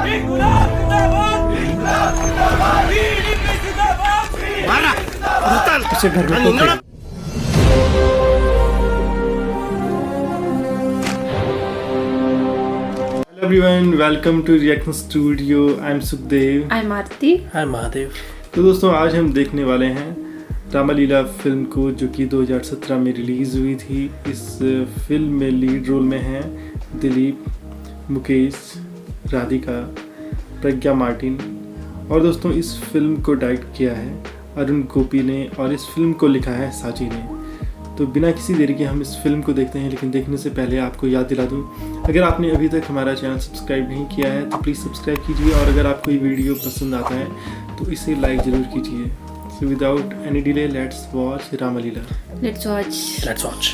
घर में everyone, welcome to Reaction Studio. I'm Sukhdev. I'm Aarti. I'm Mahadev. तो दोस्तों आज हम देखने वाले हैं रामालीला फिल्म को, जो कि 2017 में रिलीज़ हुई थी। इस फिल्म में लीड रोल में हैं दिलीप, मुकेश, राधिका, प्रज्ञा मार्टिन। और दोस्तों इस फिल्म को डायरेक्ट किया है अरुण गोपी ने और इस फिल्म को लिखा है साची ने। तो बिना किसी देरी के हम इस फिल्म को देखते हैं, लेकिन देखने से पहले आपको याद दिला दूं, अगर आपने अभी तक हमारा चैनल सब्सक्राइब नहीं किया है तो प्लीज़ सब्सक्राइब कीजिए, और अगर आपको ये वीडियो पसंद आता है तो इसे लाइक ज़रूर कीजिए। So without any delay let's watch Ramleela. Let's watch. Let's watch.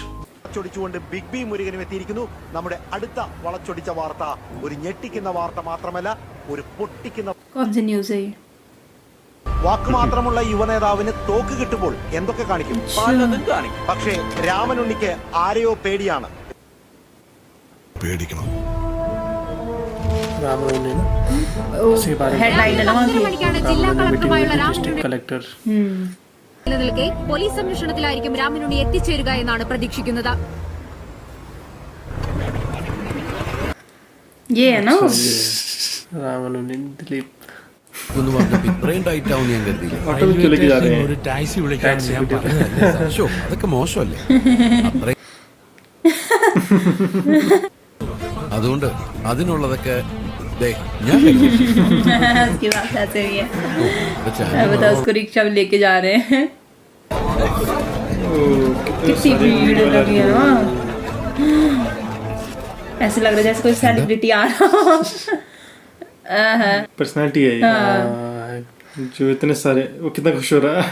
ചൊടിച്ചുകൊണ്ട് ബിഗ് ബി മുരുകനും എത്തിയിരിക്കുന്നു. നമ്മുടെ അടുത്ത വളച്ചൊടിച്ച വാർത്ത ഒരു ഞെട്ടിക്കുന്ന വാർത്ത മാത്രമല്ല, ഒരു പൊട്ടിക്കുന്ന कौन सी न्यूज़ है ये? വാക്ക് മാത്രമുള്ള യുവനേതാവിന് തോക്ക് കിട്ടുമ്പോൾ എന്തൊക്കെ കാണിക്കും? പക്ഷേ രാമനുണ്ണിക്ക് ആരെയോ പേടിയാണ്. പേടിക്കണം. रामनवमी ना? उसके बारे में हेडलाइन है ना वहाँ की। ജില്ലാ കളക്ടറുമായുള്ള രാമനുണ്ണി कलेक्टर. നിലനിൽക്കെ പോലീസ് സംരക്ഷണത്തിലായിരിക്കും രാമനുണ്ണി എത്തിച്ചേരുക എന്നാണ് പ്രതീക്ഷിക്കുന്നത്. ये है ना रामनवमी दिलीप. ഒന്ന് പറഞ്ഞപ്പോൾ ഇത്രയും ടൈറ്റ് ആവും ഞാൻ കരുതിയില്ല. ऑटो में क्यों लेके जा रहे हैं? ഒരു ടാക്സി വിളിക്കാൻ ഞാൻ ശോ, അതൊക്കെ മോശമല്ലേ? അതുകൊണ്ട് അതിനുള്ളതൊക്കെ ദേ ഞാൻ उसकी बात ऐसे ही है। अब बताओ उसको रिक्शा में लेके जा रहे हैं। कितनी भीड़ लगी है ना, ऐसे लग रहा है जैसे कोई सेलिब्रिटी आ रहा। पर्सनालिटी है ये, जो इतने सारे, वो कितना खुश हो रहा है।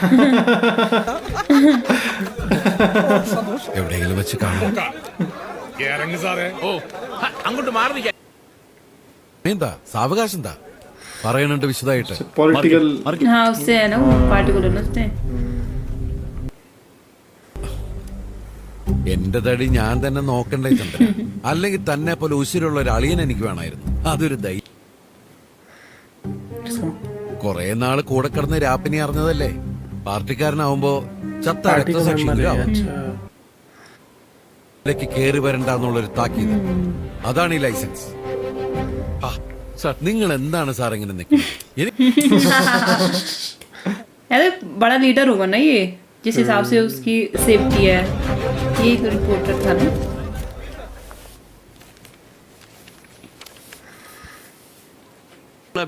എവിടെയെങ്കിലും വെച്ച് കാണാം. അങ്ങോട്ട് മാറി നിൽക്കാൻ എന്താ സാവകാശം എന്താ പറയണുണ്ട് വിശദമായിട്ട്. पॉलिटिकल हाँ उससे है ना, वो पार्टिकुलर ना उससे। എന്റെ തടി ഞാൻ തന്നെ നോക്കണ്ടേ ചന്ദ്രൻ. അല്ലെങ്കിൽ തന്നെ പോലെ ഉശിരുള്ള ഒരു അളിയൻ എനിക്ക് വേണമായിരുന്നു. അതൊരു ധൈര്യം. കൊറേ നാള് കൂടെ കിടന്ന് രാപ്പിനി അറിഞ്ഞതല്ലേ. പാർട്ടിക്കാരനാവുമ്പോ ചത്ത രക്തസാക്ഷിയിലാവും. കേറി വരണ്ടെന്നുള്ളൊരു താക്കീത്. അതാണ് ഈ ലൈസൻസ്. നിങ്ങൾ എന്താണ് സാർ ഇങ്ങനെ നിൽക്കുന്നത്? अरे बड़ा लीडर होगा ना ये, जिस हिसाब से उसकी सेफ्टी है। ये एक रिपोर्टर था ना।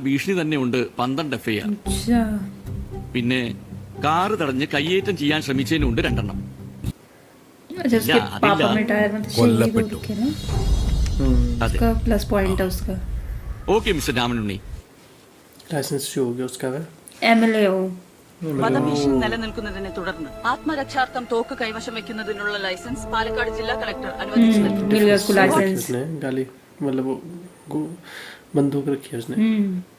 ഭീഷണി തന്നെ ഉണ്ട് 12 എഫ്ഐആർ. अच्छा പിന്നെ കാറ് തടഞ്ഞ് കയ്യേറ്റം ചെയ്യാൻ ശ്രമിച്ചതിനുണ്ട് 2 എണ്ണം. अच्छा उसके पापा में टायर में शहीद हो गए ना, അതെ. उसका प्लस पॉइंट है उसका। ഓക്കെ മിസ്റ്റർ രാമനുണ്ണി, लाइसेंस जो हो गया उसका है. एमएलए हो। വധഭീഷണി നിലനിൽക്കുന്നതിനെ തുടർന്ന് ആത്മരക്ഷാർത്ഥം തോക്ക് കൈവശം വെക്കുന്നതിനുള്ള ലൈസൻസ് പാലക്കാട് ജില്ലാ കളക്ടർ അനുവദിച്ചു നൽകി. मिल गया उसको लाइसेंस। उसने गाली मतलब वो बंदूक रखी है उसने.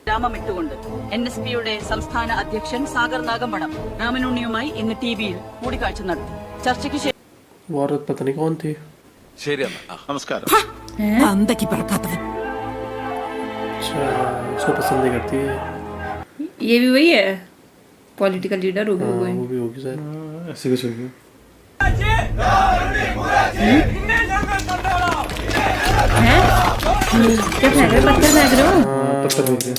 രാമമിട്ടുകൊണ്ട് NSPയുടെ സംസ്ഥാന അധ്യക്ഷൻ സാഗർ നാഗമ്പടം രാമനുണ്ണിയുമായി ഇന്ന് ടിവിയിൽ കൂടിക്കാഴ്ച നടത്തി. ചർച്ചയ്ക്ക് ശേഷം वो औरत पता नहीं कौन थी. നമസ്കാരം. അന്തയ്ക്ക് പറക്കാത്തവൻ. अच्छा उसको पसंद नहीं करती है. ये भी वही है, पॉलिटिकल लीडर हो गए। वो भी होगी शायद. ऐसे कुछ हो गया। हैं? क्या फेंक रहे, पत्थर फेंक रहे हो? पत्थर हो गया।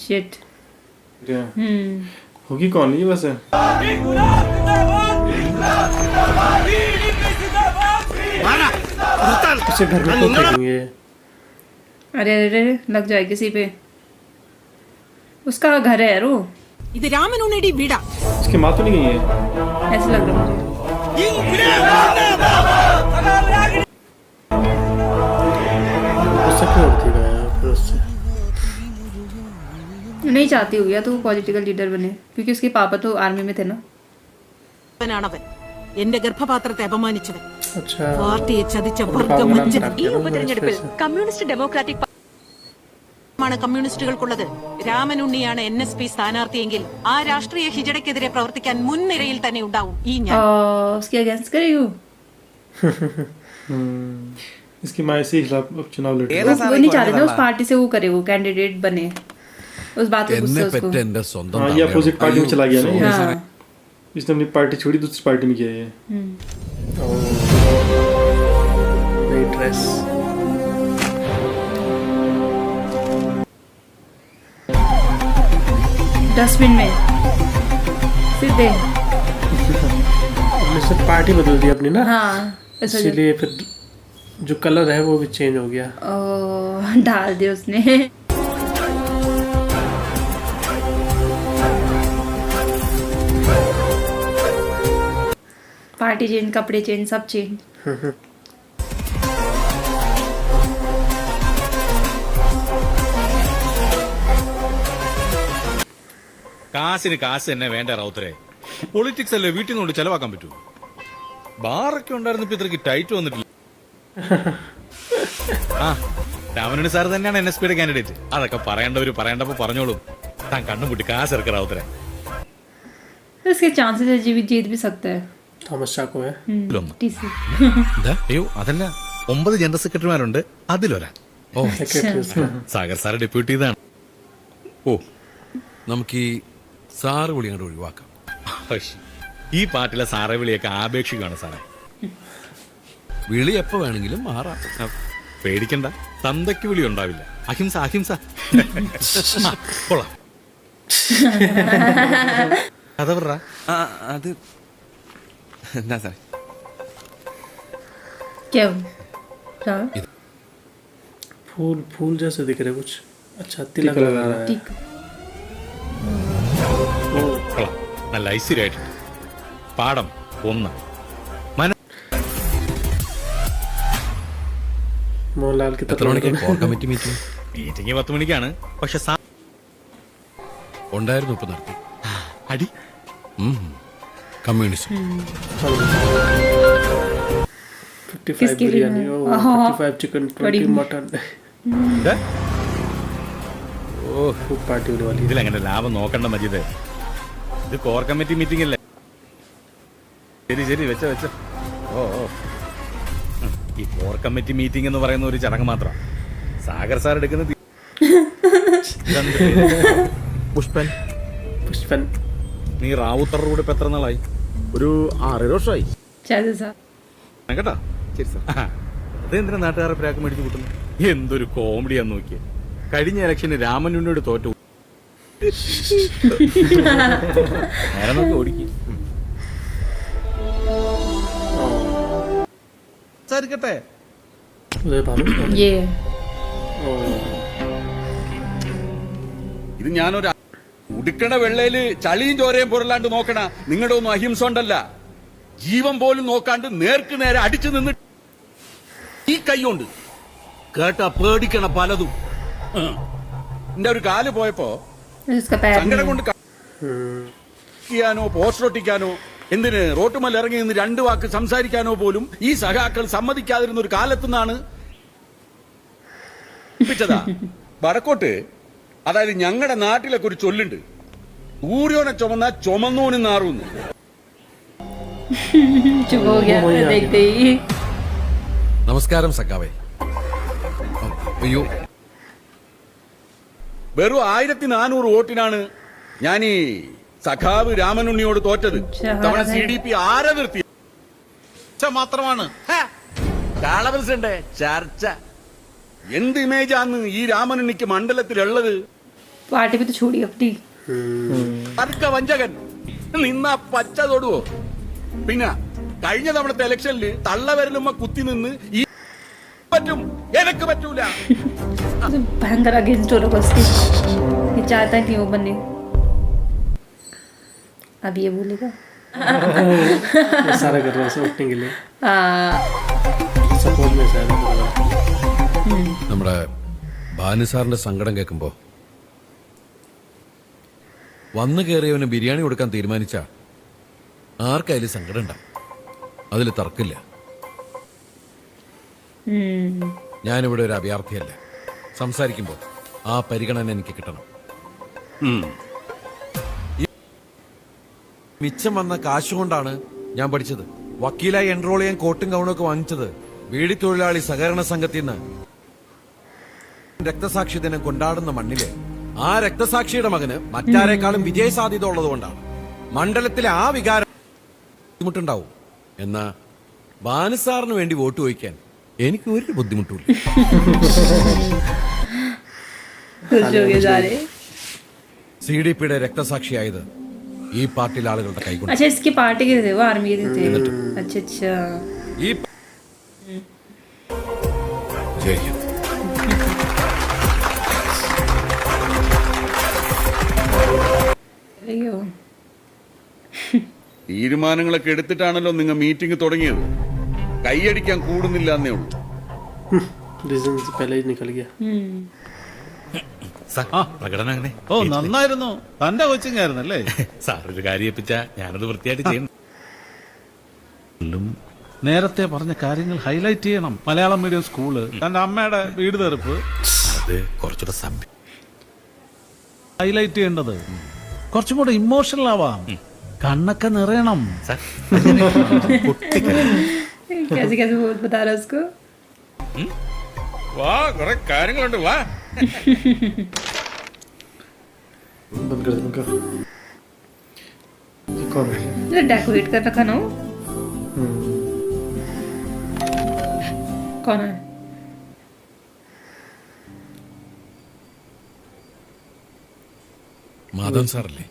शिट। क्या होगी कौन ये बस है? उसे घर में क्यों फेंकेंगे? अरे अरे अरे, लग जाए किसी पे। उसका घर है यार वो। ഇത് രാമനുണ്ണിയുടെ വീടാ. इसकी माँ तो नहीं गई है? ऐसे लग रहा है उससे क्यों उड़ती गया फिर उससे? मुझे। नहीं चाहती हो गया तो वो पॉलिटिकल लीडर बने, क्योंकि उसके पापा तो आर्मी में थे ना। അവനാണവൻ എന്റെ ഗർഭപാത്രത്തെ അപമാനിച്ചവൻ. अच्छा പാർട്ടിയെ ചതിച്ച पापा का नाम വർഗമഞ്ചൻ. रख ഈ दिया ना ഉപതെരഞ്ഞെടുപ്പിൽ वैसे. കമ്മ്യൂണിസ്റ്റ് ഡെമോക്രാറ്റിക് ാണ് കമ്മ്യൂണിസ്റ്റുകൾക്കുള്ളത്. രാമനുണ്ണിയാണ് NSP സ്ഥാനാർത്ഥിയെങ്കിൽ ആ രാഷ്ട്രീയ ഹിജടയ്ക്കെതിരെ പ്രവർത്തിക്കാൻ മുൻനിരയിൽ തന്നെ ഉണ്ടാവും ഈ ഞാൻ. उसके अगेंस्ट करेगी वो। इसकी माँ से ही खिलाफ अब चुनाव लड़ रही है। वो नहीं चाहते थे उस पार्टी से वो करे, वो कैंडिडेट बने, उस बात पे गुस्सा എന്നെ उसको। പെറ്റ എന്റെ സ്വന്തം हाँ, ये തള്ളയാണ്. अपोजिट पार्टी में അയ്യോ, चला गया ना ये। हाँ इसने अपनी पार्टी छोड़ी, दूसरी पार्टी में किया ये। नई ड्रेस। डस्टबिन में सीधे। हमने सब पार्टी बदल दी अपनी ना, हाँ ऐसा जब- इसीलिए फिर जो कलर है वो भी चेंज हो गया। ओ, डाल दिया उसने। पार्टी चेंज, कपड़े चेंज, सब चेंज। കാശിന് കാശ് തന്നെ വേണ്ട റൗത്തരെ. പൊളിറ്റിക്സ് അല്ലേ, വീട്ടിൽ നിന്നുകൊണ്ട് ചെലവാക്കാൻ പറ്റൂ. ബാറൊക്കെ ഉണ്ടായിരുന്നപ്പോ ഇത്രയ്ക്ക് ടൈറ്റ് വന്നിട്ടില്ല. ആ രാമനുണ്ണി സാർ തന്നെയാണ് NSP യുടെ കാൻഡിഡേറ്റ്. അതൊക്കെ പറയേണ്ടവര് പറയേണ്ടപ്പോ പറഞ്ഞോളും. താൻ കണ്ണുമുട്ടി കാശ് ഇറക്കുക റൗത്തരെ. इसके चांसेस है जीत भी सकता है। थॉमस चाको है। टीसी। എന്താ? അയ്യോ അതല്ല, 9 ജനറൽ സെക്രട്ടറിമാരുണ്ട്, അതിലൊരാ. ഓ सेक्रेटरी उसका। സാഗർ സാർ ഡെപ്യൂട്ടി ഇതാണ്. ഓ നമുക്ക് ഈ സാറ് വിളി അങ്ങോട്ട് ഒഴിവാക്കാം. ഹഷ്. ഈ പാർട്ടിയിലെ സാറെ വിളിയൊക്കെ ആപേക്ഷിക്കുകയാണ് സാറേ. വിളി എപ്പോ വേണമെങ്കിലും മാറാം. പേടിക്കണ്ട, തന്തയ്ക്ക് വിളി ഉണ്ടാവില്ല. അഹിംസ അഹിംസ. ആ, കൊള്ളാം. കഥ പറ. അത് എന്താ സാറേ? क्या हाँ फूल फूल जैसे दिख रहे कुछ। अच्छा तिलक लगा रहा है। ठीक। കൊള്ളാം, നല്ല ഐശ്വര്യമായിട്ടുണ്ട്. പാഠം 1. मोहनलाल की എത്ര മണിക്ക് കോർ കമ്മിറ്റി മീറ്റിംഗ് മീറ്റിംഗ് 10 മണിക്കാണ്. പക്ഷെ ഉണ്ടായിരുന്നു, ഇപ്പൊ നടത്തി. അടി കമ്മ്യൂണിസ്റ്റ് 55 किसके लिए? बिरयानी, ओ 55 चिकन, 20 मटन। खूब पार्टी होने वाली है। ഇതിലെങ്ങനെ ലാഭം നോക്കണ്ട മജീദ്. ഇത് കോർ കമ്മിറ്റി മീറ്റിംഗ് അല്ലേ? ശരി ശരി, വെച്ചോ വെച്ചോ. ഓ ഓ ഈ കോർ കമ്മിറ്റി മീറ്റിംഗ് എന്ന് പറയുന്ന ഒരു ചടങ്ങ് മാത്രം. സാഗർ സാർ എടുക്കുന്ന പുഷ്പൻ. पुष्पन നീ റാവുത്തറുടെ കൂടെ ഇപ്പൊ എത്ര നാളായി? ഒരു 6 വർഷമായി. शायद सा കേട്ടാ. ശരി സാർ. അതെന്തിനാ നാട്ടുകാരെ പ്രാക്ക് മേടിച്ചു കൂട്ടുന്നു? എന്തൊരു കോമഡിയാന്ന് നോക്കിയേ. കഴിഞ്ഞ ഇലക്ഷന് രാമനുണ്ണിയോട് തോറ്റു. നേരെ നോക്കി ഓടിക്കും. സംസാരിക്കട്ടെ. उदय भानु। ये ഇത് ഞാനൊരു ഉടുക്കണ വെള്ളയില് ചളിയും ചോരയും പുറലാണ്ട് നോക്കണ നിങ്ങളുടെ ഒന്നും അഹിംസ ഉണ്ടല്ല. ജീവൻ പോലും നോക്കാണ്ട് നേർക്ക് നേരെ അടിച്ചു നിന്ന് ഈ കൈകൊണ്ട് കേട്ടാ പേടിക്കണ പലതും. എന്റെ ഒരു കാല് പോയപ്പോ इसका पैर സങ്കടം नहीं। കൊണ്ട് ചെയ്യാനോ പോസ്റ്റർ ഒട്ടിക്കാനോ എന്തിന് റോട്ടുമല്ല ഇറങ്ങി നിന്ന് 2 വാക്ക് സംസാരിക്കാനോ പോലും ഈ സഖാക്കൾ സമ്മതിക്കാതിരുന്ന ഒരു കാലത്തുനിന്നാണ് പ്പിച്ചതാ. വടക്കോട്ട്, അതായത് ഞങ്ങളുടെ നാട്ടിലൊക്കെ ഒരു ചൊല്ലുണ്ട്, ഊര്യോനെ ചുമന്ന ചുമന്നൂനും നാറൂന്ന്. चुप हो गया देखते ही। നമസ്കാരം സഖാവേ. അയ്യോ, വെറും 1400 വോട്ടിനാണ് ഞാൻ ഈ സഖാവ് രാമനുണ്ണിയോട് തോറ്റത്. തവണ CDP ആരെ നിർത്തി മാത്രമാണ് കാളവൽസന്റെ ചർച്ച. എന്ത് ഇമേജാന്ന് ഈ രാമനുണ്ണിക്ക് മണ്ഡലത്തിലുള്ളത്? पार्टी भी तो छोड़ी अपनी। അർക്ക വഞ്ചകൻ നിന്ന പച്ച തൊടുവോ? പിന്നെ കഴിഞ്ഞ തവണത്തെ ഇലക്ഷനിൽ തള്ളവരലുമ്മ കുത്തി നിന്ന് ഈ പറ്റും എനക്ക് പറ്റൂല. भयंकर अगेंस्ट हो रहा है उसके। ये चाहता है कि वो बने। अब ये बोलेगा। ये सारा कर रहा है सब उठने के लिए। हाँ सपोर्ट में शायद നമ്മുടെ ഭാനു സാറിന്റെ സങ്കടം കേൾക്കുമ്പോ വന്നു കയറിയവന് ബിരിയാണി കൊടുക്കാൻ തീരുമാനിച്ച ആർക്കായാലും സങ്കടം ഉണ്ടാവും, അതിൽ തർക്കില്ല. ഞാനിവിടെ ഒരു അഭയാർത്ഥിയല്ല. സംസാരിക്കുമ്പോൾ ആ പരിഗണന എനിക്ക് കിട്ടണം. മിച്ചം വന്ന കാശ് കൊണ്ടാണ് ഞാൻ പഠിച്ചത്. വക്കീലായി എൻറോൾ ചെയ്യാൻ കോട്ടും ഗൗണൊക്കെ വാങ്ങിച്ചത് ബീഡി തൊഴിലാളി സഹകരണ സംഘത്തിൽ നിന്ന് രക്തസാക്ഷി ദിനം കൊണ്ടാടുന്ന മണ്ണില് ആ രക്തസാക്ഷിയുടെ മകന് മറ്റാരെക്കാളും വിജയ സാധ്യത ഉള്ളതുകൊണ്ടാണ് മണ്ഡലത്തിലെ ആ വികാരം ബുദ്ധിമുട്ടുണ്ടാവും. എന്നാ ബാനുസാറിന് വേണ്ടി വോട്ട് ചോദിക്കാൻ എനിക്ക് ഒരു ബുദ്ധിമുട്ടില്ല. CDP രക്തസാക്ഷിയായത് ഈ പാർട്ടിയിലെ ആളുകളുടെ കൈകൊണ്ട്. अच्छा इसकी पार्टी के थे वो आर्मी के थे. अच्छा अच्छा ഈ ജയ് ഹിന്ദ്. अयो തീരുമാനങ്ങളൊക്കെ എടുത്തിട്ടാണല്ലോ നിങ്ങൾ മീറ്റിംഗ് തുടങ്ങിയത്. കൈയടിക്കാൻ കൂടുന്നില്ല എന്നേ ഉള്ളൂ. रीजन से पहले ही निकल गया. പ്രകടനം അങ്ങനെ ഓ നന്നായിരുന്നു. തന്റെ കോച്ചിങ് ആയിരുന്നല്ലേ? സാർ ഒരു കാര്യം ഏൽപ്പിച്ചാ ഞാനത് വൃത്തിയായിട്ട് ചെയ്യണം. നേരത്തെ പറഞ്ഞ കാര്യങ്ങൾ ഹൈലൈറ്റ് ചെയ്യണം. മലയാളം മീഡിയം സ്കൂള്, തന്റെ അമ്മയുടെ വീട് തെറുപ്പ്, അത് കുറച്ചുകൂടെ ഹൈലൈറ്റ് ചെയ്യേണ്ടത്. കുറച്ചും കൂടെ ഇമോഷണൽ ആവാം. കണ്ണൊക്കെ നിറയണം. कैसे कैसे बता रहा उसको. വാ, കുറെ കാര്യങ്ങളുണ്ട്, വാ. बंद कर दूंगा. ये कौन है? डेकोरेट कर रखा ना. कौन है? മാധവൻ സാറല്ലേ?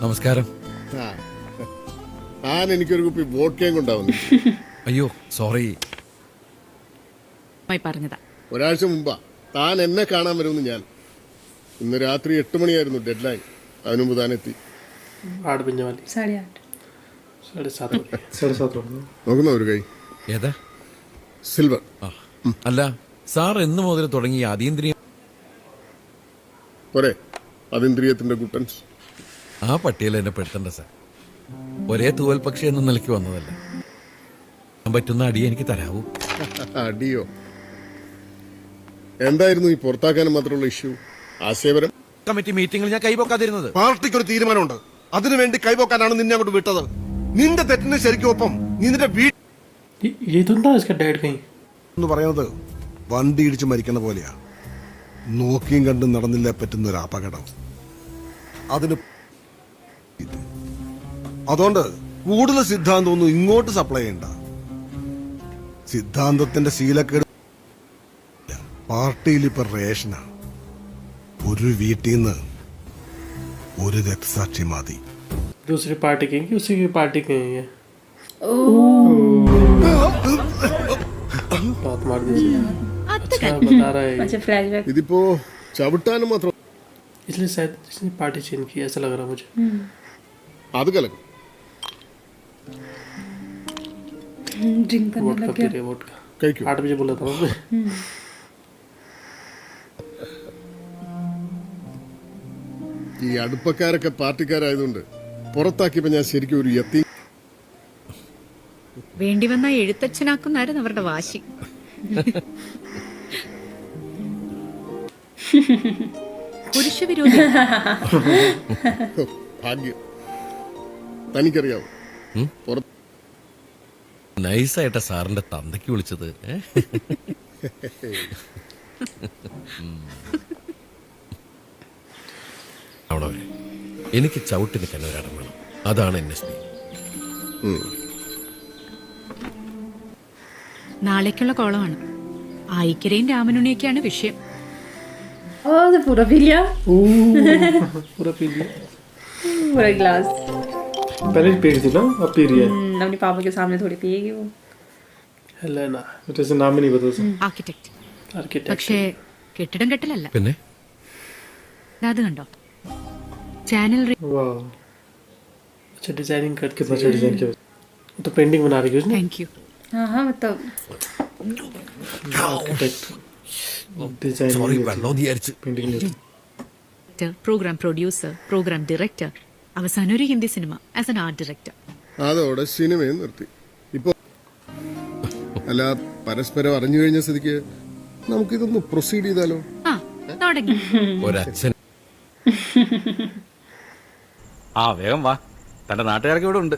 നമസ്കാരം. ഞാൻ എനിക്കൊരു കുപ്പി വോഡ്കയും കൊണ്ടാവുന്നു. അയ്യോ സോറി. പറഞ്ഞതാ. ഒരാഴ്ച മുമ്പാ താൻ എന്നെ കാണാൻ വരുമെന്ന് ഞാൻ. ഇന്ന് രാത്രി 8 മണിയായിരുന്നു ഡെഡ് ലൈൻ. അതിനു മുമ്പ് താൻ എത്തി. 8 बजने वाली. 8:30. 7:30 നോക്കുന്ന ഒരു കൈ ഏതാ? സിൽവർ. അല്ല സാർ എന്ന് മുതൽ തുടങ്ങി അതീന്ദ്രിയം പോരെ അതീന്ദ്രിയത്തിന്റെ ഗുട്ടൻസ്. ആ പട്ടികയിൽ എന്നെ പെടുത്തണ്ട സാർ. ഒരേ തൂവൽ പക്ഷി എന്ന നിലയ്ക്ക് വന്നതല്ല. പറ്റുന്ന അടി എനിക്ക് തരാവൂ. അടിയോ? എന്തായിരുന്നു ഈ പുറത്താക്കാനും മാത്രമുള്ള ഇഷ്യൂ? ആശയപരം. കമ്മിറ്റി മീറ്റിംഗിൽ ഞാൻ കൈപോക്കാതിരുന്നത്. പാർട്ടിക്ക് ഒരു തീരുമാനമുണ്ട്. അതിനുവേണ്ടി കൈപോക്കാനാണ് നിന്നെ അങ്ങോട്ട് വിട്ടത്. നിന്റെ തെറ്റിന് ശരിക്കും ഒപ്പം നിന്റെ ये तो था इसका डैड कहीं. എന്ന് പറയുന്നത് വണ്ടി ഇടിച്ച് മരിക്കുന്ന പോലെയാ. നോക്കിയും കണ്ടും നടന്നില്ല പറ്റുന്ന ഒരു അപകടം. അതിന് അതുകൊണ്ട് കൂടുതൽ സിദ്ധാന്തമൊന്നും ഇങ്ങോട്ട് സപ്ലൈ ചെയ്യണ്ട. സിദ്ധാന്തത്തിന്റെ ശീലക്കേട് പാർട്ടിയിൽ ഇപ്പൊ റേഷനാ. ഒരു വീട്ടിൽ നിന്ന് ഒരു രക്തസാക്ഷി മതി. दूसरी पार्टी कहीं कि उसी की पार्टी कहीं है. बात मार दी. अच्छा बता रहा है. अच्छा फ्लैशबैक. ഇതിപ്പോ ചവിട്ടാനും മാത്രം. इसलिए शायद इसने पार्टी चेंज की ऐसा लग रहा है मुझे. അത് കലക്കും. ड्रिंक करने वोट का लग पी गया. रहे वोट का. കഴിക്കും. 8 बजे बोला था मैं. ഈ അടുപ്പക്കാരൊക്കെ പാർട്ടിക്കാരായതുകൊണ്ട് പുറത്താക്കിയപ്പോ ഞാൻ ശരിക്കും ഒരു യത്തി. വേണ്ടി വന്ന എഴുത്തച്ഛനാക്കുന്നായിരുന്നു അവരുടെ വാശി. പുരുഷവിരോധി. ഭാഗ്യം. തനിക്കറിയാവോ നൈസായിട്ട സാറിന്റെ തന്തയ്ക്ക് വിളിച്ചത്. അവിടെ വരെ എനിക്ക് ചവിട്ടി നിൽക്കാൻ ഒരിടം വേണം. അതാണ് NSP. നാളേക്കുള്ള കോളമാണ്. ആയിക്കരയും രാമനുണ്ണിയൊക്കെയാണ് വിഷയം. Oh, the पूरा पी लिया. पूरा पी लिया. पूरा गिलास. पहले पी रही थी ना, अब पी रही है. अपने पापा के सामने थोड़ी पिएगी वो. हेलेना. जैसे नाम ही नहीं पता था. ആർക്കിടെക്ട്. आर्किटेक्ट. പക്ഷേ കെട്ടിടം കെട്ടലല്ല. പിന്നെ അത് കണ്ടോ? ചാനൽ वाह, अच्छा डिजाइनिंग करके. कितना अच्छा डिजाइन किया. तो पेंटिंग बना रही है उसने. Thank you. हाँ मतलब आर्किटेक्ट डिजाइन സോറി വെള്ളം വിചാരിച്ചു. पेंटिंग नहीं. പ്രോഗ്രാം പ്രൊഡ്യൂസർ, പ്രോഗ്രാം ഡയറക്ടർ, അവസാനം ഒരു Hindi cinema as an art director. അതോടെ സിനിമയും നിർത്തി. ഇപ്പൊ അല്ല പരസ്പരം അറിഞ്ഞു കഴിഞ്ഞ സ്ഥിതിക്ക് നമുക്കിതൊന്ന് പ്രൊസീഡ് ചെയ്താലോ? ആ തുടങ്ങി. ഒരച്ഛൻ ആ വേഗം വാ. തന്റെ നാട്ടുകാർക്ക് ഇവിടെ ഉണ്ട്.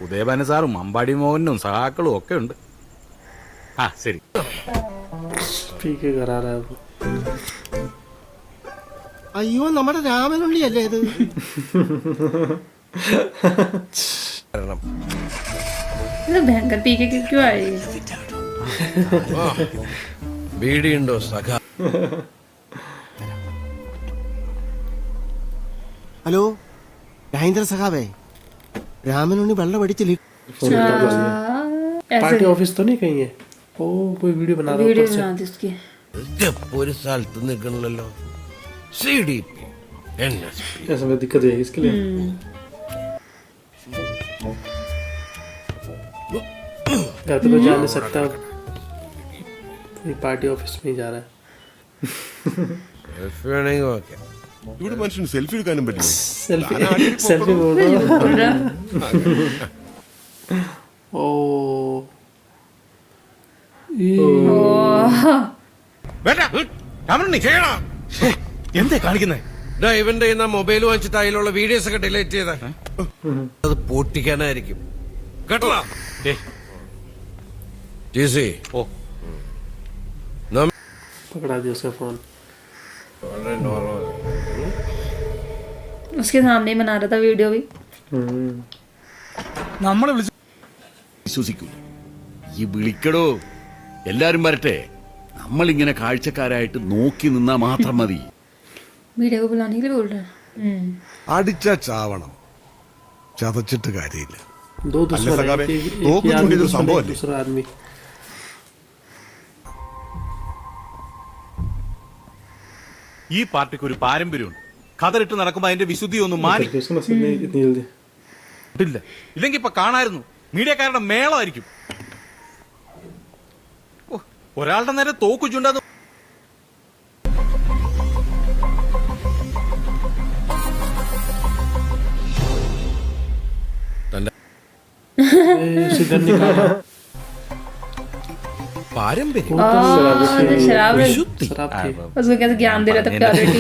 ഉദയഭാനു സാറും അമ്പാടി മോഹനും സഹാക്കളും ഒക്കെ ഉണ്ട്. ആ ശരി. पी के करा रहा है वो. അയ്യോ നമ്മുടെ രാമനുള്ളി അല്ലേ ഇത്? ये भयंकर पी के क्यों आई? വീടിയുണ്ടോ സഖാ? ഹലോ രാജേന്ദ്ര സഖാവേ, രാമനുണ്ണി വെള്ളം അടിച്ചില്ല. पार्टी ऑफिस तो नहीं कहीं है? ओ कोई वीडियो बना रहा है वीडियो ऊपर से. बना दी उसकी. ഒരു സ്ഥലത്ത് നിൽക്കണല്ലോ. CDP, NSP. ऐसा में दिक्कत है इसके लिए. घर पे तो जा नहीं सकता, कोई पार्टी ऑफिस में ही जा रहा है. വേണമെങ്കിൽ ഓക്കെ. ഇവിടെ മനുഷ്യന് സെൽഫി എടുക്കാനും പറ്റില്ല. सेल्फी बोल रहा बोल रहा. ओ എന്തേ കാണിക്കുന്നേ? ഇവന്റെ മൊബൈൽ വാങ്ങിച്ചിട്ട് അതിലുള്ള വീഡിയോസ് ഒക്കെ ഡിലീറ്റ് ചെയ്ത അത് പൊട്ടിക്കാനായിരിക്കും കേട്ടോ. ജിസി ഓ पकड़ा दिया उसका फोन. उसके सामने ही बना रहा था वीडियो भी. നമ്മളെ വിശ്വസിക്കൂ. ഈ വിളിക്കടോ, എല്ലാരും വരട്ടെ. നമ്മളിങ്ങനെ കാഴ്ചക്കാരായിട്ട് നോക്കി നിന്നാ മാത്രം മതി. वीडियो को बुलाने के लिए बोल रहा है. അടിച്ച ചാവണം, ചതച്ചിട്ട് കാര്യമില്ല. दो दुश्मन है, एक ही आदमी दुश्मन है, दूसरा आदमी. ഈ പാർട്ടിക്ക് ഒരു പാരമ്പര്യമുണ്ട്. കതറിട്ട് നടക്കുമ്പോ അതിന്റെ വിശുദ്ധി ഒന്നും മാറി उसको नसीब नहीं इतनी जल्दी. ഇല്ല. ഇല്ലെങ്കിൽ ഇപ്പൊ കാണായിരുന്നു, മീഡിയക്കാരുടെ മേളമായിരിക്കും. ഓ, ഒരാളുടെ നേരെ തോക്കു ചുണ്ടാന്ന് सिद्धन निकाला. പാരമ്പര്യം शराब വിശുദ്ധി. शराब थी. उसको कैसे ज्ञान दे रहा था प्योरिटी.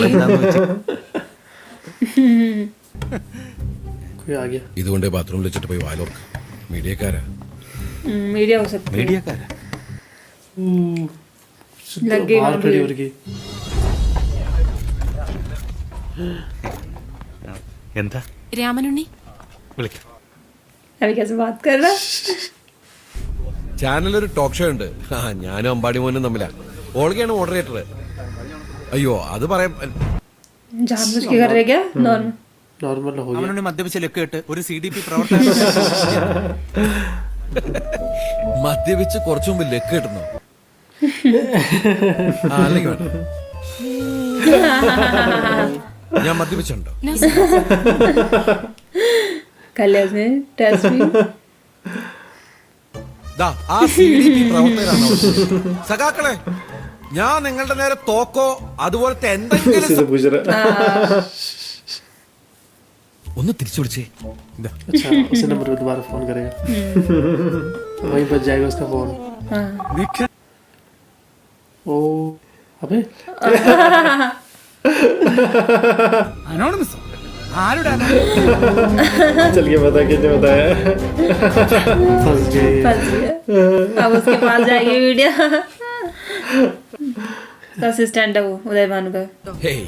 कोई आ गया. ഇതുകൊണ്ട് ബാത്റൂമിൽ വെച്ചിട്ട് പോയി വാലോർക്ക്. മീഡിയക്കാരാ. मीडिया हो सकती है. മീഡിയക്കാരാ. लग गई बाहर वहाँ खड़ी भीड़. हो रही. എന്താ രാമനുണ്ണി വിളിക്കാം. अभी कैसे बात कर रहा है? ചാനലൊരു ടോക്ക് ഷോ ഉണ്ട്. ഞാനും അമ്പാടി മോനും തമ്മിലാ. ഓൾഗയാണ് മോഡറേറ്റർ. അയ്യോ അത് പറയാം. जानबूझ के कर रहे क्या? नॉर्मल. नॉर्मल हो गया. മദ്യപിച്ച ലക്കിട്ട് ഒരു CDP പ്രവർത്തകൻ മദ്യപിച്ച് കുറച്ചു മുമ്പ് ലക്ക് കിട്ടുന്നു. അല്ലെങ്കിൽ വേണ്ട. ഞാൻ മദ്യപിച്ചുണ്ടോ? कर लिया उसने टेस्ट भी. ദാ ആ CDP പ്രവർത്തകരാണോ? സഖാക്കളെ, ഞാൻ നിങ്ങളുടെ നേരെ തോക്കോ അതുപോലത്തെ എന്തെങ്കിലും सीधे पूछ रहा. ഒന്ന് തിരിച്ചു വിളിച്ചേ. अच्छा उसी नंबर पे दोबारा फोन करेगा. वहीं बच जाएगा उसका फोन. ओ अबे അനോണിമസ് ആരുടെ चल के बता किसने बताया. फंस गए. फंस गया. अब उसके पास जाएगी वीडियो. असिस्टेंट है वो उदय भानु का. ഹേയ്,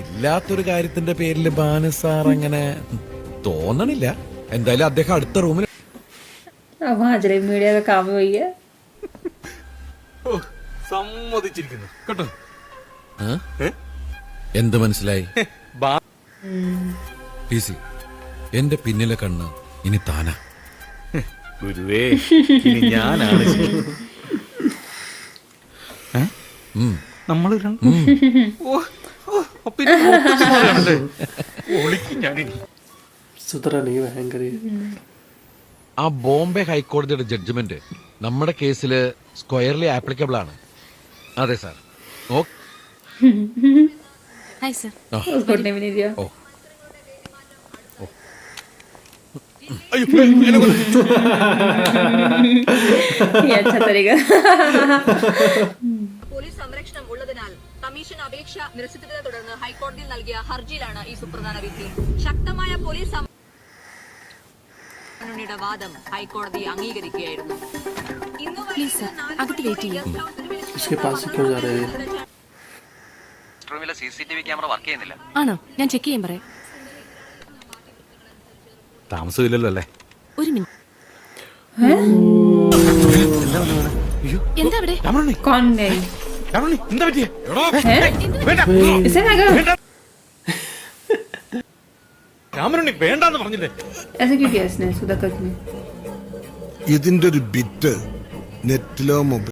ഇല്ലാത്തൊരു കാര്യത്തിന്റെ പേരിൽ ബാനസാർ അങ്ങനെ തോന്നണില്ല. എന്തായാലും അദ്ദേഹം അടുത്ത റൂമിൽ. अब वहाँ चले मीडिया का काम ही वही है. സമ്മതിച്ചിരിക്കുന്നു കേട്ടോ. എന്ത് മനസ്സിലായി? PC, എന്റെ പിന്നിലെ കണ്ണ് ഇനി താനാ. ഗുരുവേ, ഇനി ഞാനാണ് ശരി. നമ്മള് सुधरा नहीं भयंकर. ആ ബോംബെ ഹൈക്കോടതിയുടെ ജഡ്ജ്മെന്റ് നമ്മുടെ കേസിൽ സ്ക്വയർലി ആപ്ലിക്കബിൾ ആണ്. അതെ സാർ. Hi sir. उसको उठने भी नहीं दिया. ഓ ये अच्छा तरीका. പോലീസ് സംരക്ഷണം ഉള്ളതിനാൽ കമ്മീഷൻ അപേക്ഷ നിരസിച്ചതിനെ തുടർന്ന് ഹൈക്കോടതിയിൽ നൽകിയ ഹർജിയിലാണ് ഈ സുപ്രധാന വിധി. ശക്തമായ പോലീസ് രാമനുണ്ണിയുടെ വാദം ഹൈക്കോടതി അംഗീകരിക്കുകയായിരുന്നു. പ്ലീസ് സർ, അകത്ത് വെയിറ്റ് ചെയ്യാം. इसके पास ही क्यों जा रहे हैं? CCTV ക്യാമറ വർക്ക് ചെയ്യുന്നില്ല. ആണോ? ഞാൻ ചെക്ക് ചെയ്യാൻ പറയാം. താമസമില്ലല്ലോ അല്ലേ? ഒരു മിനിറ്റ്. എന്താ അവിടെ? രാമനുണ്ണി, कौन है? രാമനുണ്ണി, എന്താ പറ്റിയെ? इसे लगा രാമനുണ്ണി വേണ്ടാന്ന് പറഞ്ഞില്ലേ? ऐसे क्यों किया इसने सुधाकर ने? ഇതിന്റെ ഒരു ബിറ്റ് നെറ്റിലോ